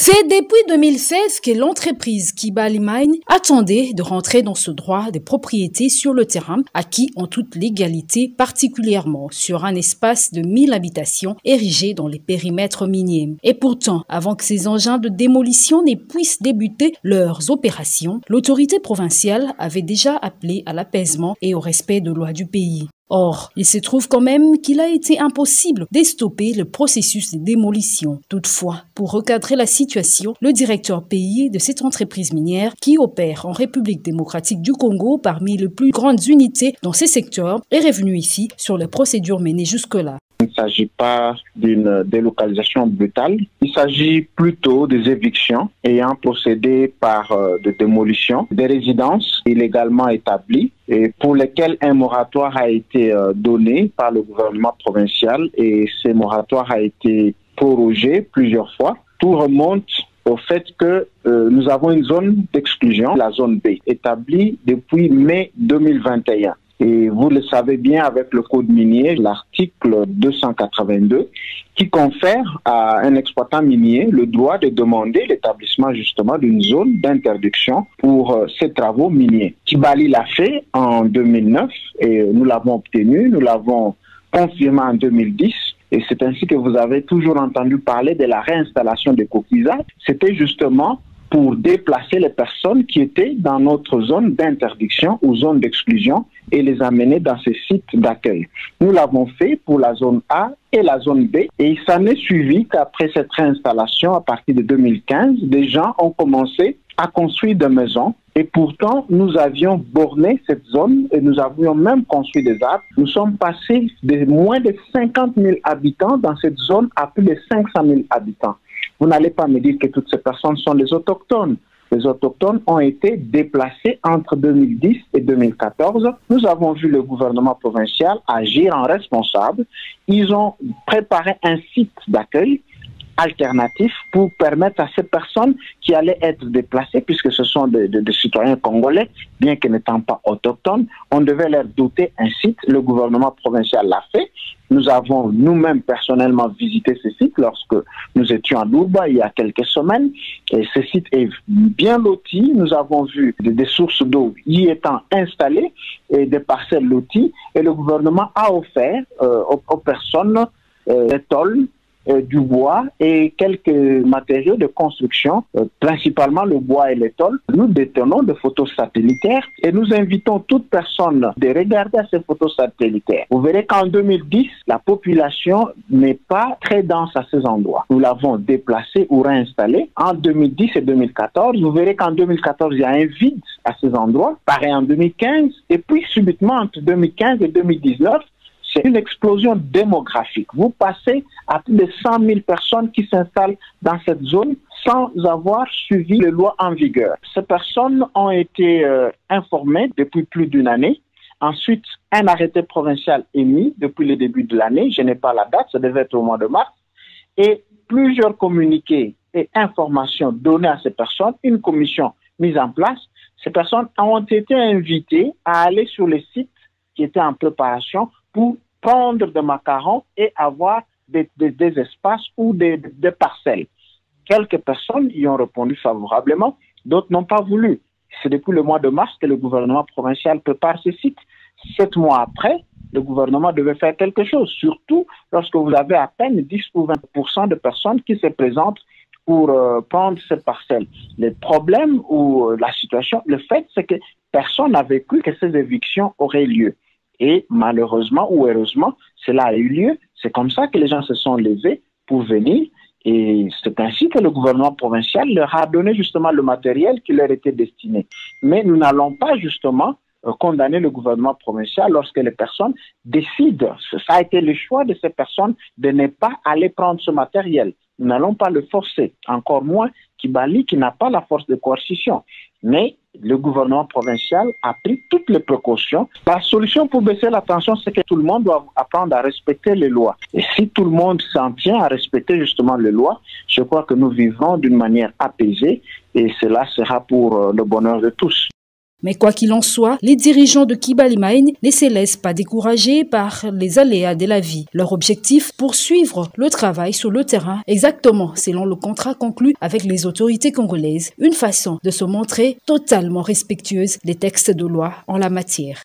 C'est depuis 2016 que l'entreprise Kibali Mine attendait de rentrer dans ce droit de propriété sur le terrain acquis en toute légalité, particulièrement sur un espace de 1000 habitations érigé dans les périmètres miniers. Et pourtant, avant que ces engins de démolition ne puissent débuter leurs opérations, l'autorité provinciale avait déjà appelé à l'apaisement et au respect de lois du pays. Or, il se trouve quand même qu'il a été impossible de stopper le processus de démolition. Toutefois, pour recadrer la situation, le directeur pays de cette entreprise minière, qui opère en République démocratique du Congo parmi les plus grandes unités dans ces secteurs, est revenu ici sur les procédures menées jusque-là. Il ne s'agit pas d'une délocalisation brutale, il s'agit plutôt des évictions ayant procédé par de démolition des résidences illégalement établies et pour lesquelles un moratoire a été donné par le gouvernement provincial et ce moratoire a été prorogé plusieurs fois. Tout remonte au fait que nous avons une zone d'exclusion, la zone B, établie depuis mai 2021. Et vous le savez bien avec le code minier, l'article 282, qui confère à un exploitant minier le droit de demander l'établissement justement d'une zone d'interdiction pour ses travaux miniers. Kibali l'a fait en 2009 et nous l'avons obtenu, nous l'avons confirmé en 2010. Et c'est ainsi que vous avez toujours entendu parler de la réinstallation des coquillards. C'était justement pour déplacer les personnes qui étaient dans notre zone d'interdiction ou zone d'exclusion et les amener dans ces sites d'accueil. Nous l'avons fait pour la zone A et la zone B et il s'en est suivi qu'après cette réinstallation, à partir de 2015, des gens ont commencé à construire des maisons et pourtant nous avions borné cette zone et nous avions même construit des arbres. Nous sommes passés de moins de 50 000 habitants dans cette zone à plus de 500 000 habitants. Vous n'allez pas me dire que toutes ces personnes sont les autochtones. Les autochtones ont été déplacés entre 2010 et 2014. Nous avons vu le gouvernement provincial agir en responsable. Ils ont préparé un site d'accueil alternatif pour permettre à ces personnes qui allaient être déplacées, puisque ce sont des citoyens congolais, bien que n'étant pas autochtones, on devait leur doter un site. Le gouvernement provincial l'a fait. Nous avons nous-mêmes personnellement visité ce site lorsque nous étions à Durba il y a quelques semaines. Et ce site est bien loti. Nous avons vu des sources d'eau y étant installées et des parcelles loties. Et le gouvernement a offert aux personnes des tôles, du bois et quelques matériaux de construction, principalement le bois et les tôles. Nous détenons des photos satellitaires et nous invitons toute personne de regarder ces photos satellitaires. Vous verrez qu'en 2010, la population n'est pas très dense à ces endroits. Nous l'avons déplacé ou réinstallé. En 2010 et 2014, vous verrez qu'en 2014, il y a un vide à ces endroits. Pareil en 2015. Et puis subitement, entre 2015 et 2019, c'est une explosion démographique. Vous passez à plus de 100 000 personnes qui s'installent dans cette zone sans avoir suivi les lois en vigueur. Ces personnes ont été informées depuis plus d'une année. Ensuite, un arrêté provincial est mis depuis le début de l'année. Je n'ai pas la date, ça devait être au mois de mars. Et plusieurs communiqués et informations données à ces personnes, une commission mise en place. Ces personnes ont été invitées à aller sur les sites qui étaient en préparation pour prendre des macarons et avoir des espaces ou des parcelles. Quelques personnes y ont répondu favorablement, d'autres n'ont pas voulu. C'est depuis le mois de mars que le gouvernement provincial prépare ce site. 7 mois après, le gouvernement devait faire quelque chose, surtout lorsque vous avez à peine 10 ou 20% de personnes qui se présentent pour prendre ces parcelles. Le problème ou la situation, le fait, c'est que personne n'avait cru que ces évictions auraient lieu. Et malheureusement ou heureusement, cela a eu lieu. C'est comme ça que les gens se sont levés pour venir. Et c'est ainsi que le gouvernement provincial leur a donné justement le matériel qui leur était destiné. Mais nous n'allons pas justement condamner le gouvernement provincial lorsque les personnes décident. Ça a été le choix de ces personnes de ne pas aller prendre ce matériel. Nous n'allons pas le forcer. Encore moins Kibali qui n'a pas la force de coercition. Mais le gouvernement provincial a pris toutes les précautions. La solution pour baisser la tension, c'est que tout le monde doit apprendre à respecter les lois. Et si tout le monde s'en tient à respecter justement les lois, je crois que nous vivons d'une manière apaisée et cela sera pour le bonheur de tous. Mais quoi qu'il en soit, les dirigeants de Kibali Mine ne se laissent pas décourager par les aléas de la vie. Leur objectif, poursuivre le travail sur le terrain, exactement selon le contrat conclu avec les autorités congolaises, une façon de se montrer totalement respectueuse des textes de loi en la matière.